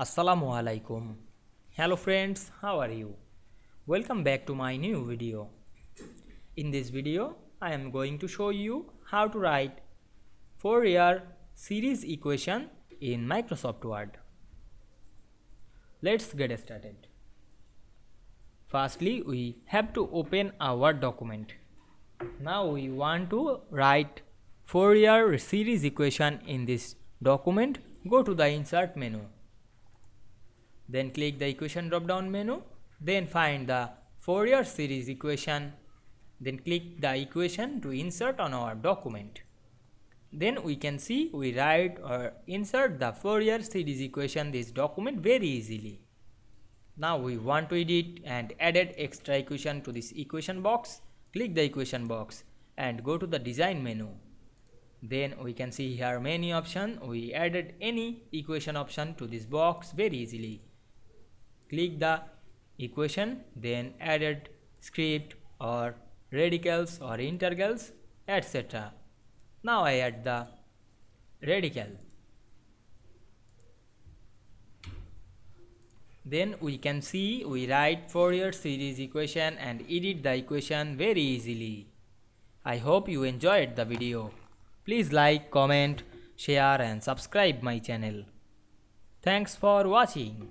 Assalamu Walaikum. Hello friends, how are you? Welcome back to my new video. In this video, I am going to show you how to write Fourier series equation in Microsoft Word. Let's get started. Firstly, we have to open a Word document. Now we want to write Fourier series equation in this document. Go to the Insert menu. Then click the equation drop down menu. Then find the Fourier series equation. Then click the equation to insert on our document. Then we can see we write or insert the Fourier series equation this document very easily. Now we want to edit and added extra equation to this equation box. Click the equation box and go to the design menu. Then we can see here many options. We added any equation option to this box very easily. Click the equation, then added script or radicals or integrals, etc. Now I add the radical. Then we can see we write Fourier series equation and edit the equation very easily. I hope you enjoyed the video. Please like, comment, share and subscribe my channel. Thanks for watching.